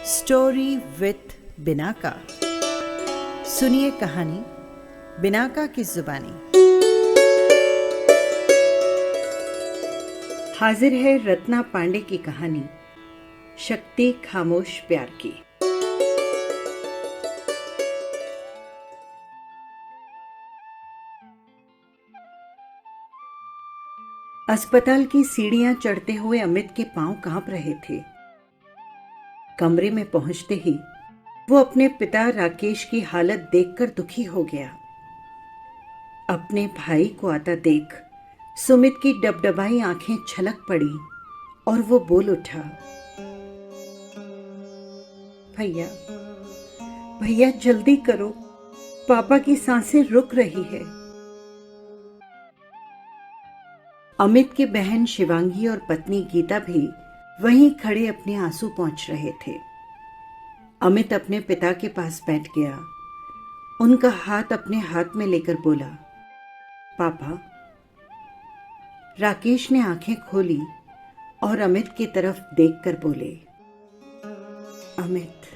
Story with Binaca. सुनिए कहानी Binaca की जुबानी। हाजिर है रत्ना पांडे की कहानी शक्ति खामोश प्यार की। अस्पताल की सीढ़ियां चढ़ते हुए अमित के पांव कांप रहे थे। कमरे में पहुंचते ही वो अपने पिता राकेश की हालत देखकर दुखी हो गया। अपने भाई को आता देख सुमित की डबडबाई आंखें छलक पड़ी और वो बोल उठा, भैया भैया जल्दी करो, पापा की सांसें रुक रही है। अमित की बहन शिवांगी और पत्नी गीता भी वहीं खड़े अपने आंसू पोंछ रहे थे। अमित अपने पिता के पास बैठ गया, उनका हाथ अपने हाथ में लेकर बोला, पापा। राकेश ने आंखें खोली और अमित की तरफ देखकर बोले, अमित,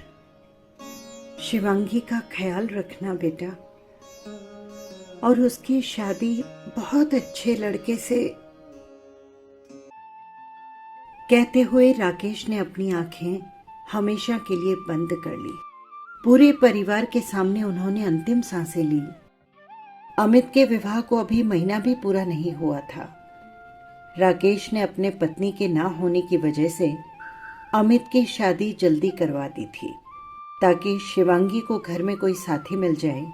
शिवांगी का ख्याल रखना बेटा, और उसकी शादी बहुत अच्छे लड़के से। कहते हुए राकेश ने अपनी आंखें हमेशा के लिए बंद कर ली। पूरे परिवार के सामने उन्होंने अंतिम सांसें ली। अमित के विवाह को अभी महीना भी पूरा नहीं हुआ था। राकेश ने अपने पत्नी के ना होने की वजह से अमित की शादी जल्दी करवा दी थी, ताकि शिवांगी को घर में कोई साथी मिल जाए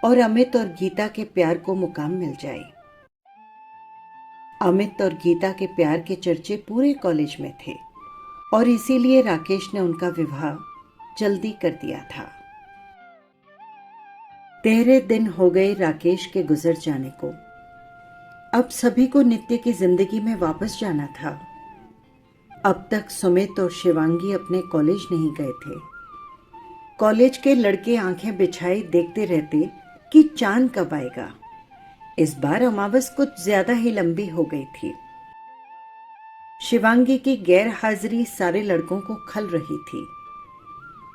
और अमित और गीता के प्यार को मुकाम मिल जाए। अमित और गीता के प्यार के चर्चे पूरे कॉलेज में थे और इसीलिए राकेश ने उनका विवाह जल्दी कर दिया था। 13 दिन हो गए राकेश के गुजर जाने को। अब सभी को नित्य की जिंदगी में वापस जाना था। अब तक सुमित और शिवांगी अपने कॉलेज नहीं गए थे। कॉलेज के लड़के आंखें बिछाए देखते रहते कि चांद कब आएगा। इस बार अमावस कुछ ज्यादा ही लंबी हो गई थी। शिवांगी की गैर हाजिरी सारे लड़कों को खल रही थी।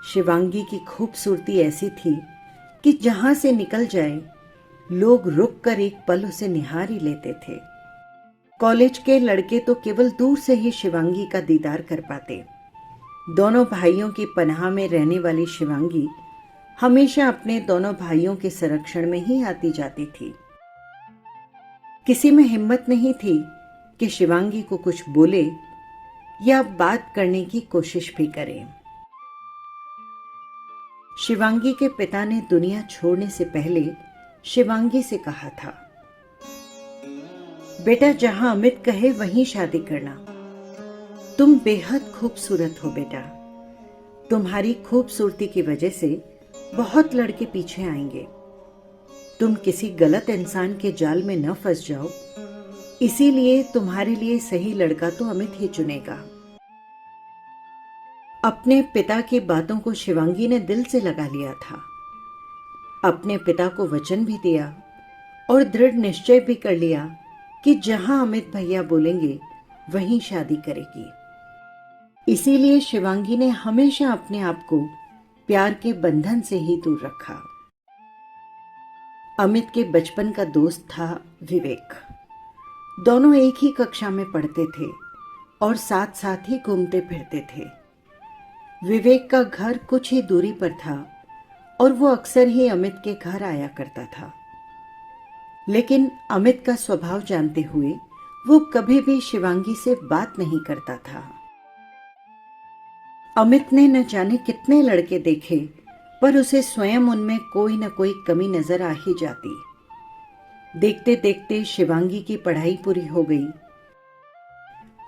शिवांगी की खूबसूरती ऐसी थी कि जहां से निकल जाए लोग रुक कर एक पल उसे निहार ही लेते थे। कॉलेज के लड़के तो केवल दूर से ही शिवांगी का दीदार कर पाते। दोनों भाइयों की पनाह में रहने वाली शिवांगी हमेशा अपने दोनों भाइयों के संरक्षण में ही आती जाती थी। किसी में हिम्मत नहीं थी कि शिवांगी को कुछ बोले या बात करने की कोशिश भी करे। शिवांगी के पिता ने दुनिया छोड़ने से पहले शिवांगी से कहा था, बेटा जहां अमित कहे वहीं शादी करना। तुम बेहद खूबसूरत हो बेटा। तुम्हारी खूबसूरती की वजह से बहुत लड़के पीछे आएंगे। तुम किसी गलत इंसान के जाल में न फंस जाओ, इसीलिए तुम्हारे लिए सही लड़का तो अमित ही चुनेगा। अपने पिता की बातों को शिवांगी ने दिल से लगा लिया था। अपने पिता को वचन भी दिया और दृढ़ निश्चय भी कर लिया कि जहां अमित भैया बोलेंगे वहीं शादी करेगी। इसीलिए शिवांगी ने हमेशा अपने आप को प्यार के बंधन से ही दूर रखा। अमित के बचपन का दोस्त था विवेक। दोनों एक ही कक्षा में पढ़ते थे और साथ साथ ही घूमते फिरते थे। विवेक का घर कुछ ही दूरी पर था और वो अक्सर ही अमित के घर आया करता था। लेकिन अमित का स्वभाव जानते हुए वो कभी भी शिवांगी से बात नहीं करता था। अमित ने न जाने कितने लड़के देखे, पर उसे स्वयं उनमें कोई न कोई कमी नजर आ ही जाती। देखते देखते शिवांगी की पढ़ाई पूरी हो गई।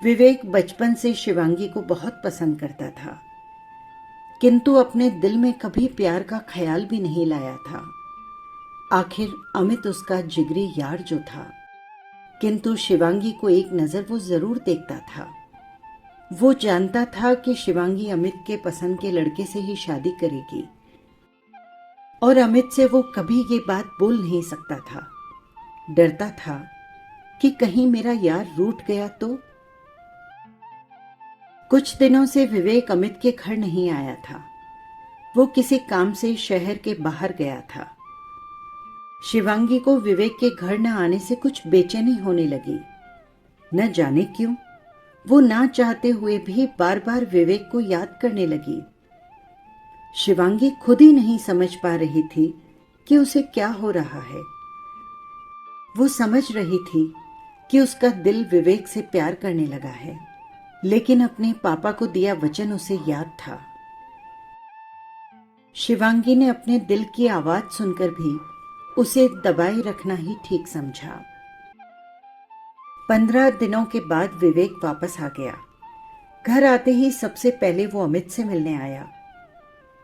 विवेक बचपन से शिवांगी को बहुत पसंद करता था, किंतु अपने दिल में कभी प्यार का ख्याल भी नहीं लाया था। आखिर अमित उसका जिगरी यार जो था, किंतु शिवांगी को एक नजर वो जरूर देखता था। वो जानता था कि शिवांगी अमित के पसंद के लड़के से ही शादी करेगी और अमित से वो कभी ये बात बोल नहीं सकता था। डरता था कि कहीं मेरा यार रूठ गया तो। कुछ दिनों से विवेक अमित के घर नहीं आया था। वो किसी काम से शहर के बाहर गया था। शिवांगी को विवेक के घर न आने से कुछ बेचैनी होने लगी। न जाने क्यों वो ना चाहते हुए भी बार बार विवेक को याद करने लगी। शिवांगी खुद ही नहीं समझ पा रही थी कि उसे क्या हो रहा है। वो समझ रही थी कि उसका दिल विवेक से प्यार करने लगा है, लेकिन अपने पापा को दिया वचन उसे याद था। शिवांगी ने अपने दिल की आवाज सुनकर भी उसे दबाए रखना ही ठीक समझा। 15 दिनों के बाद विवेक वापस आ गया। घर आते ही सबसे पहले वो अमित से मिलने आया।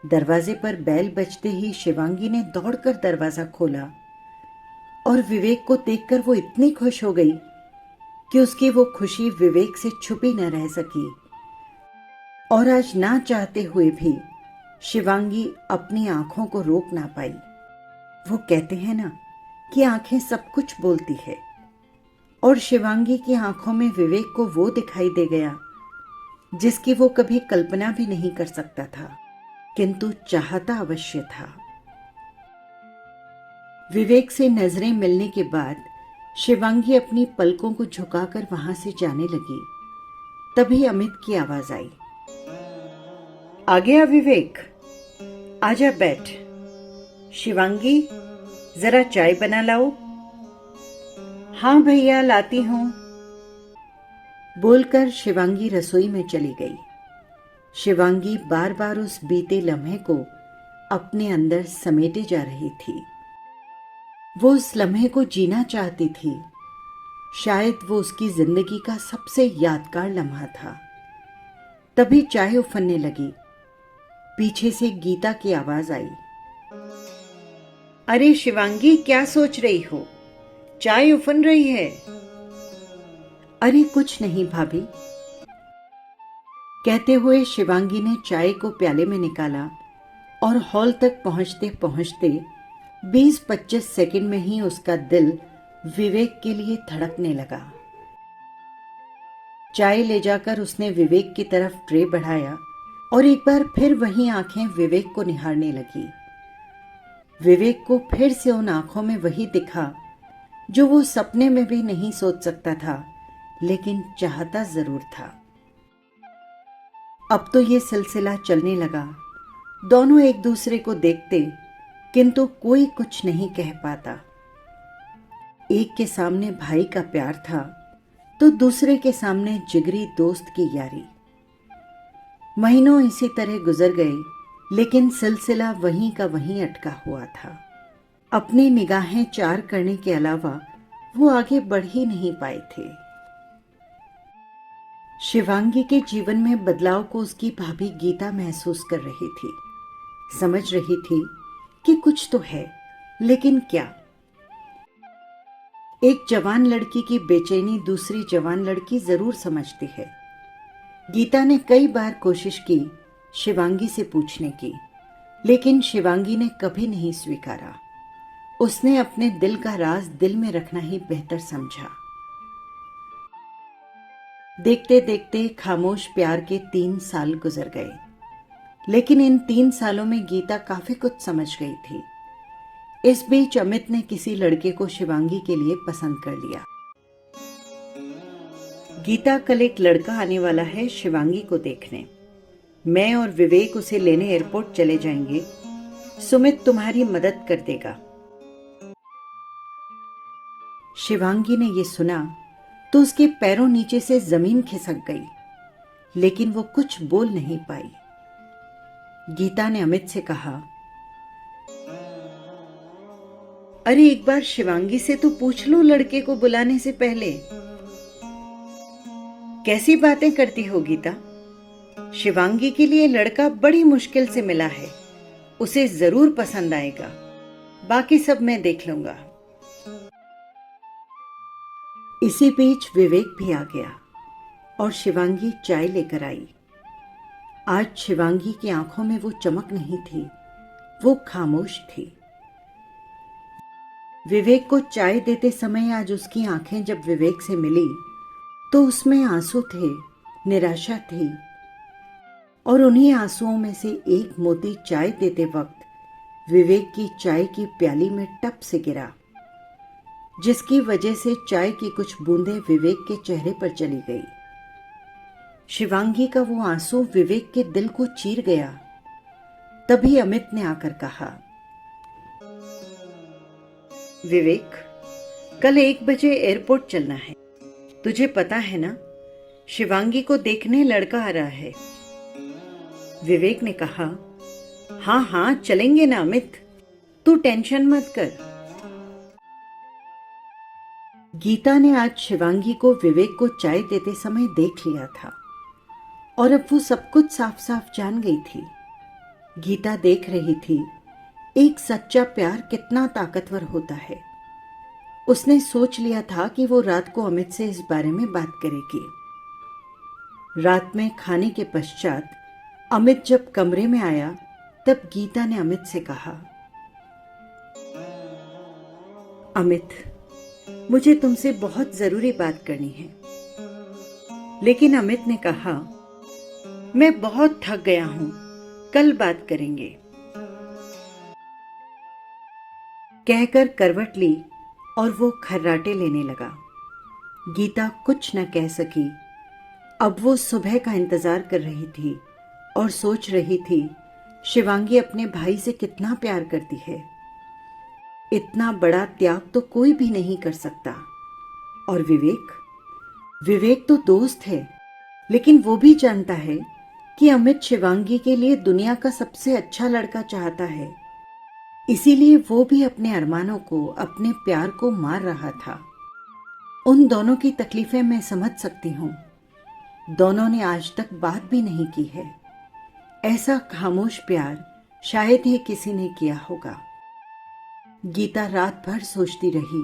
दरवाजे पर बैल बजते ही शिवांगी ने दौड़कर दरवाजा खोला और विवेक को देखकर वो इतनी खुश हो गई कि उसकी वो खुशी विवेक से छुपी न रह सकी। और आज ना चाहते हुए भी शिवांगी अपनी आंखों को रोक ना पाई। वो कहते हैं ना कि आंखें सब कुछ बोलती है, और शिवांगी की आंखों में विवेक को वो दिखाई दे गया जिसकी वो कभी कल्पना भी नहीं कर सकता था, किंतु चाहता अवश्य था। विवेक से नजरें मिलने के बाद शिवांगी अपनी पलकों को झुकाकर वहां से जाने लगी। तभी अमित की आवाज आई, आ गया विवेक, आजा बैठ। शिवांगी, जरा चाय बना लाओ। हाँ भैया, लाती हूं, बोलकर शिवांगी रसोई में चली गई। शिवांगी बार बार उस बीते लम्हे को अपने अंदर समेटे जा रही थी। वो उस लम्हे को जीना चाहती थी। शायद वो उसकी जिंदगी का सबसे यादगार लम्हा था। तभी चाय उफनने लगी। पीछे से गीता की आवाज आई, अरे शिवांगी, क्या सोच रही हो? चाय उफन रही है। अरे कुछ नहीं भाभी, कहते हुए शिवांगी ने चाय को प्याले में निकाला और हॉल तक पहुंचते पहुंचते 20-25 सेकंड में ही उसका दिल विवेक के लिए धड़कने लगा। चाय ले जाकर उसने विवेक की तरफ ट्रे बढ़ाया और एक बार फिर वही आंखें विवेक को निहारने लगी। विवेक को फिर से उन आंखों में वही दिखा जो वो सपने में भी नहीं सोच सकता था, लेकिन चाहता जरूर था। अब तो ये सिलसिला चलने लगा। दोनों एक दूसरे को देखते, किंतु कोई कुछ नहीं कह पाता। एक के सामने भाई का प्यार था तो दूसरे के सामने जिगरी दोस्त की यारी। महीनों इसी तरह गुजर गए, लेकिन सिलसिला वहीं का वहीं अटका हुआ था। अपनी निगाहें चार करने के अलावा वो आगे बढ़ ही नहीं पाए थे। शिवांगी के जीवन में बदलाव को उसकी भाभी गीता महसूस कर रही थी। समझ रही थी कि कुछ तो है, लेकिन क्या? एक जवान लड़की की बेचैनी दूसरी जवान लड़की जरूर समझती है। गीता ने कई बार कोशिश की शिवांगी से पूछने की, लेकिन शिवांगी ने कभी नहीं स्वीकारा। उसने अपने दिल का राज दिल में रखना ही बेहतर समझा। देखते देखते खामोश प्यार के 3 साल गुजर गए, लेकिन इन 3 सालों में गीता काफी कुछ समझ गई थी। इस बीच अमित ने किसी लड़के को शिवांगी के लिए पसंद कर लिया। गीता, कल एक लड़का आने वाला है शिवांगी को देखने। मैं और विवेक उसे लेने एयरपोर्ट चले जाएंगे। सुमित तुम्हारी मदद कर देगा। शिवांगी ने यह सुना तो उसके पैरों नीचे से जमीन खिसक गई, लेकिन वो कुछ बोल नहीं पाई। गीता ने अमित से कहा, अरे एक बार शिवांगी से तो पूछ लो लड़के को बुलाने से पहले। कैसी बातें करती हो गीता? शिवांगी के लिए लड़का बड़ी मुश्किल से मिला है, उसे जरूर पसंद आएगा। बाकी सब मैं देख लूंगा। इसी बीच विवेक भी आ गया और शिवांगी चाय लेकर आई। आज शिवांगी की आंखों में वो चमक नहीं थी, वो खामोश थी। विवेक को चाय देते समय आज उसकी आंखें जब विवेक से मिली तो उसमें आंसू थे, निराशा थी, और उन्हीं आंसुओं में से एक मोती चाय देते वक्त विवेक की चाय की प्याली में टप से गिरा, जिसकी वजह से चाय की कुछ बूंदें विवेक के चेहरे पर चली गई। शिवांगी का वो आंसू विवेक के दिल को चीर गया। तभी अमित ने आकर कहा, विवेक, कल 1 बजे एयरपोर्ट चलना है। तुझे पता है ना, शिवांगी को देखने लड़का आ रहा है। विवेक ने कहा, हाँ हाँ चलेंगे ना अमित, तू टेंशन मत कर। गीता ने आज शिवांगी को विवेक को चाय देते समय देख लिया था और अब वो सब कुछ साफ साफ जान गई थी। गीता देख रही थी एक सच्चा प्यार कितना ताकतवर होता है। उसने सोच लिया था कि वो रात को अमित से इस बारे में बात करेगी। रात में खाने के पश्चात अमित जब कमरे में आया तब गीता ने अमित से कहा, अमित, मुझे तुमसे बहुत जरूरी बात करनी है। लेकिन अमित ने कहा, मैं बहुत थक गया हूं, कल बात करेंगे। कहकर करवट ली और वो खर्राटे लेने लगा। गीता कुछ न कह सकी। अब वो सुबह का इंतजार कर रही थी और सोच रही थी शिवांगी अपने भाई से कितना प्यार करती है। इतना बड़ा त्याग तो कोई भी नहीं कर सकता। और विवेक तो दोस्त है, लेकिन वो भी जानता है कि अमित शिवांगी के लिए दुनिया का सबसे अच्छा लड़का चाहता है। इसीलिए वो भी अपने अरमानों को, अपने प्यार को मार रहा था। उन दोनों की तकलीफें मैं समझ सकती हूँ। दोनों ने आज तक बात भी नहीं की है। ऐसा खामोश प्यार शायद ही किसी ने किया होगा। गीता रात भर सोचती रही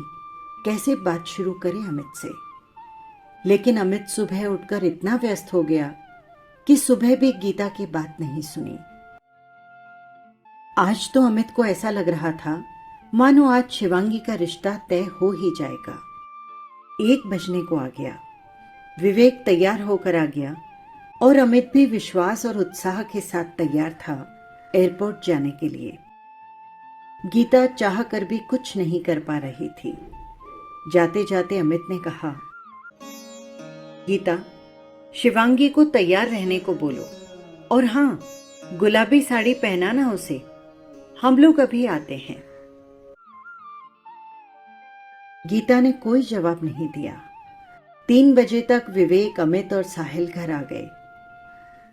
कैसे बात शुरू करे अमित से। लेकिन अमित सुबह उठकर इतना व्यस्त हो गया कि सुबह भी गीता की बात नहीं सुनी। आज तो अमित को ऐसा लग रहा था मानो आज शिवांगी का रिश्ता तय हो ही जाएगा। 1 बजने को आ गया। विवेक तैयार होकर आ गया और अमित भी विश्वास और उत्साह के साथ तैयार था एयरपोर्ट जाने के लिए। गीता चाह कर भी कुछ नहीं कर पा रही थी। जाते जाते अमित ने कहा, गीता, शिवांगी को तैयार रहने को बोलो और हाँ, गुलाबी साड़ी पहनाना उसे। हम लोग अभी आते हैं। गीता ने कोई जवाब नहीं दिया। 3 बजे तक विवेक, अमित और साहिल घर आ गए।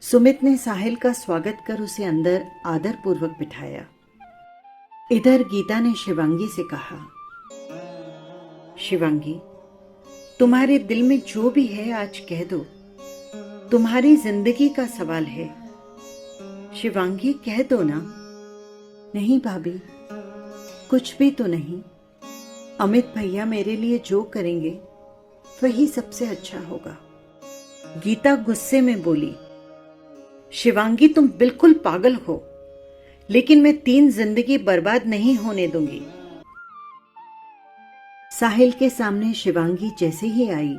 सुमित ने साहिल का स्वागत कर उसे अंदर आदरपूर्वक बिठाया। इधर गीता ने शिवांगी से कहा, शिवांगी, तुम्हारे दिल में जो भी है आज कह दो। तुम्हारी जिंदगी का सवाल है। शिवांगी, कह दो ना। नहीं भाभी, कुछ भी तो नहीं। अमित भैया मेरे लिए जो करेंगे वही सबसे अच्छा होगा। गीता गुस्से में बोली, शिवांगी, तुम बिल्कुल पागल हो, लेकिन मैं 3 जिंदगी बर्बाद नहीं होने दूंगी। साहिल के सामने शिवांगी जैसे ही आई,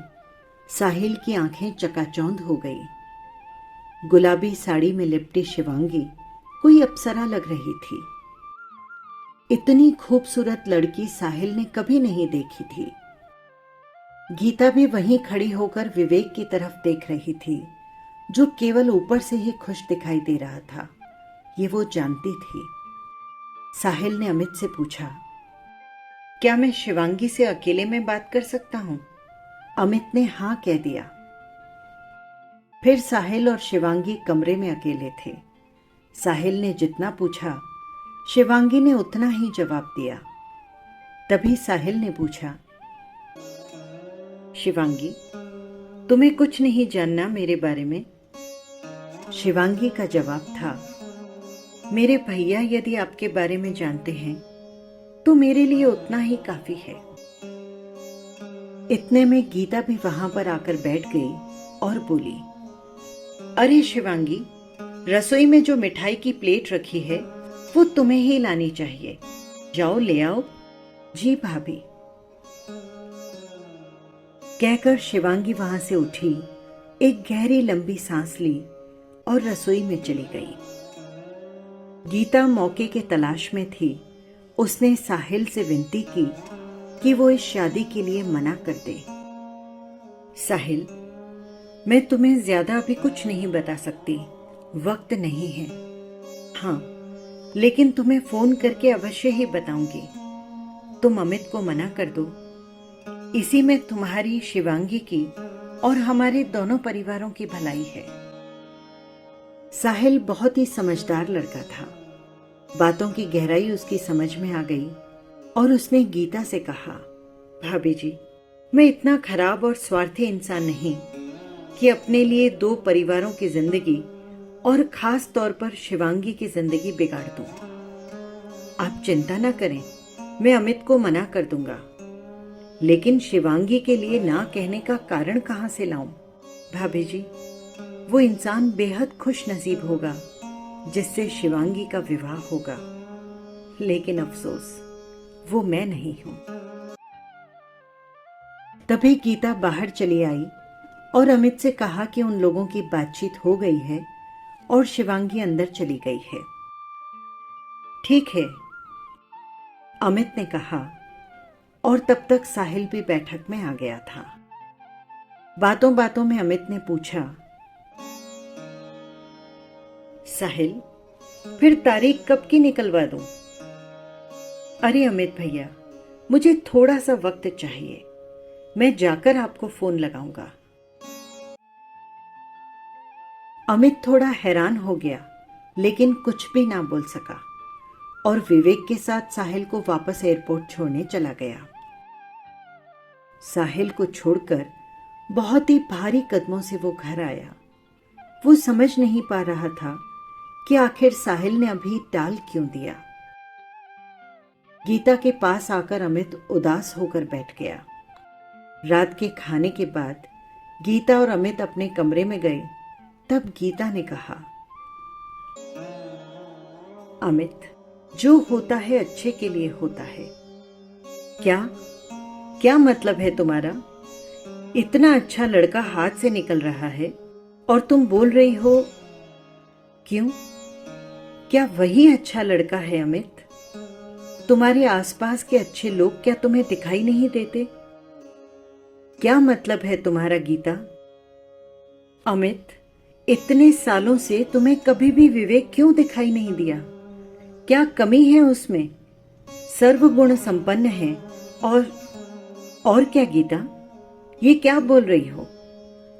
साहिल की आंखें चकाचौंध हो गई। गुलाबी साड़ी में लिपटी शिवांगी कोई अप्सरा लग रही थी। इतनी खूबसूरत लड़की साहिल ने कभी नहीं देखी थी। गीता भी वहीं खड़ी होकर विवेक की तरफ देख रही थी, जो केवल ऊपर से ही खुश दिखाई दे रहा था। ये वो जानती थी। साहिल ने अमित से पूछा, क्या मैं शिवांगी से अकेले में बात कर सकता हूं? अमित ने हाँ कह दिया। फिर साहिल और शिवांगी कमरे में अकेले थे। साहिल ने जितना पूछा, शिवांगी ने उतना ही जवाब दिया। तभी साहिल ने पूछा, शिवांगी, तुम्हें कुछ नहीं जानना मेरे बारे में? शिवांगी का जवाब था, मेरे भैया यदि आपके बारे में जानते हैं तो मेरे लिए उतना ही काफी है। इतने में गीता भी वहां पर आकर बैठ गई और बोली, अरे शिवांगी, रसोई में जो मिठाई की प्लेट रखी है वो तुम्हें ही लानी चाहिए। जाओ ले आओ। जी भाभी। कहकर शिवांगी वहां से उठी, एक गहरी लंबी सांस ली और रसोई में चली गई। गीता मौके के तलाश में थी। उसने साहिल से विनती की कि वो इस शादी के लिए मना कर दे। साहिल, मैं तुम्हें ज्यादा अभी कुछ नहीं बता सकती, वक्त नहीं है। हाँ, लेकिन तुम्हें फोन करके अवश्य ही बताऊंगी। तुम अमित को मना कर दो। इसी में तुम्हारी, शिवांगी की और हमारे दोनों परिवारों की भलाई है। साहिल बहुत ही समझदार लड़का था। बातों की गहराई उसकी समझ में आ गई और उसने गीता से कहा, भाभी जी, मैं इतना खराब और स्वार्थी इंसान नहीं कि अपने लिए दो परिवारों की जिंदगी और खास तौर पर शिवांगी की जिंदगी बिगाड़ दूं। आप चिंता ना करें, मैं अमित को मना कर दूंगा। लेकिन शिवांगी के लिए ना कहने का कारण कहां से लाऊं? भाभी जी, वो इंसान बेहद खुश नसीब होगा जिससे शिवांगी का विवाह होगा, लेकिन अफसोस वो मैं नहीं हूं। तभी गीता बाहर चली आई और अमित से कहा कि उन लोगों की बातचीत हो गई है और शिवांगी अंदर चली गई है। ठीक है, अमित ने कहा, और तब तक साहिल भी बैठक में आ गया था। बातों बातों में अमित ने पूछा, साहिल, फिर तारीख कब की निकलवा दूं? अरे अमित भैया, मुझे थोड़ा सा वक्त चाहिए, मैं जाकर आपको फोन लगाऊंगा। अमित थोड़ा हैरान हो गया, लेकिन कुछ भी ना बोल सका और विवेक के साथ साहिल को वापस एयरपोर्ट छोड़ने चला गया। साहिल को छोड़कर बहुत ही भारी कदमों से वो घर आया। वो समझ नहीं पा रहा था कि आखिर साहिल ने अभी टाल क्यों दिया। गीता के पास आकर अमित उदास होकर बैठ गया। रात के खाने के बाद गीता और अमित अपने कमरे में गए। तब गीता ने कहा, अमित, जो होता है अच्छे के लिए होता है। क्या मतलब है तुम्हारा? इतना अच्छा लड़का हाथ से निकल रहा है और तुम बोल रही हो क्यों? क्या वही अच्छा लड़का है अमित? तुम्हारे आसपास के अच्छे लोग क्या तुम्हें दिखाई नहीं देते? क्या मतलब है तुम्हारा गीता? अमित, इतने सालों से तुम्हें कभी भी विवेक क्यों दिखाई नहीं दिया? क्या कमी है उसमें? सर्वगुण संपन्न है। और क्या गीता, ये क्या बोल रही हो?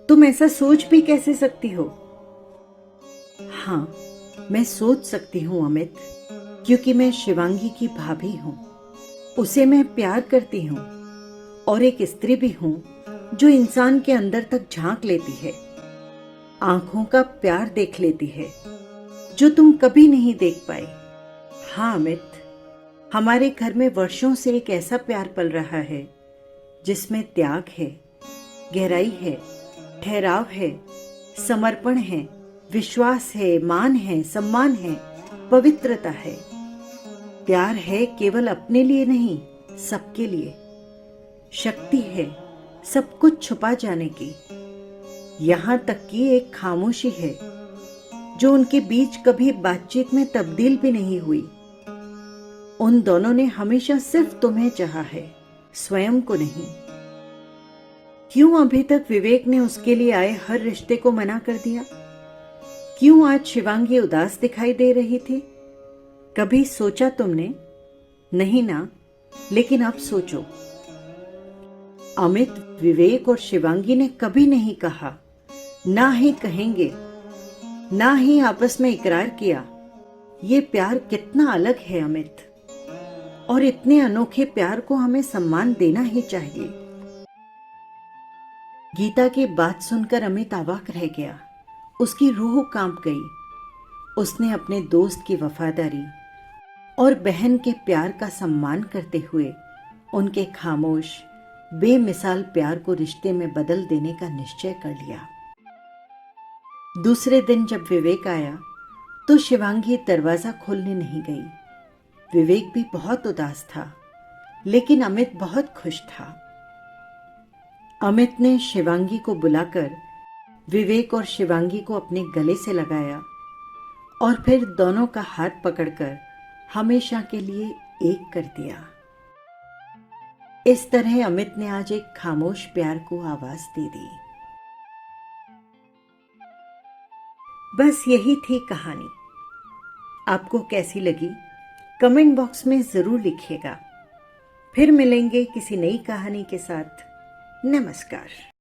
तुम ऐसा सोच भी कैसे सकती हो? हाँ, मैं सोच सकती हूँ अमित, क्योंकि मैं शिवांगी की भाभी हूँ। उसे मैं प्यार करती हूँ और एक स्त्री भी हूँ जो इंसान के अंदर तक झांक लेती है, आंखों का प्यार देख लेती है जो तुम कभी नहीं देख पाए। हाँ अमित, हमारे घर में वर्षों से एक ऐसा प्यार पल रहा है जिसमें त्याग है, गहराई है, ठहराव है, समर्पण है, विश्वास है, मान है, सम्मान है, पवित्रता है। प्यार है केवल अपने लिए नहीं, सबके लिए। शक्ति है सब कुछ छुपा जाने की। यहां तक कि एक खामोशी है जो उनके बीच कभी बातचीत में तब्दील भी नहीं हुई। उन दोनों ने हमेशा सिर्फ तुम्हें चाहा है, स्वयं को नहीं। क्यों अभी तक विवेक ने उसके लिए आए हर रिश्ते को मना कर दिया? क्यों आज शिवांगी उदास दिखाई दे रही थी? कभी सोचा तुमने? नहीं ना, लेकिन अब सोचो। अमित, विवेक और शिवांगी ने कभी नहीं कहा, ना ही कहेंगे, ना ही आपस में इकरार किया। ये प्यार कितना अलग है अमित, और इतने अनोखे प्यार को हमें सम्मान देना ही चाहिए। गीता की बात सुनकर अमित अवाक रह गया। उसकी रूह कांप गई। उसने अपने दोस्त की वफादारी और बहन के प्यार का सम्मान करते हुए उनके खामोश, बेमिसाल प्यार को रिश्ते में बदल देने का निश्चय कर लिया। दूसरे दिन जब विवेक आया तो शिवांगी दरवाजा खोलने नहीं गई। विवेक भी बहुत उदास था, लेकिन अमित बहुत खुश था। अमित ने शिवांगी को बुलाकर विवेक और शिवांगी को अपने गले से लगाया और फिर दोनों का हाथ पकड़कर हमेशा के लिए एक कर दिया। इस तरह अमित ने आज एक खामोश प्यार को आवाज दे दी। बस यही थी कहानी। आपको कैसी लगी कमेंट बॉक्स में जरूर लिखिएगा। फिर मिलेंगे किसी नई कहानी के साथ। नमस्कार।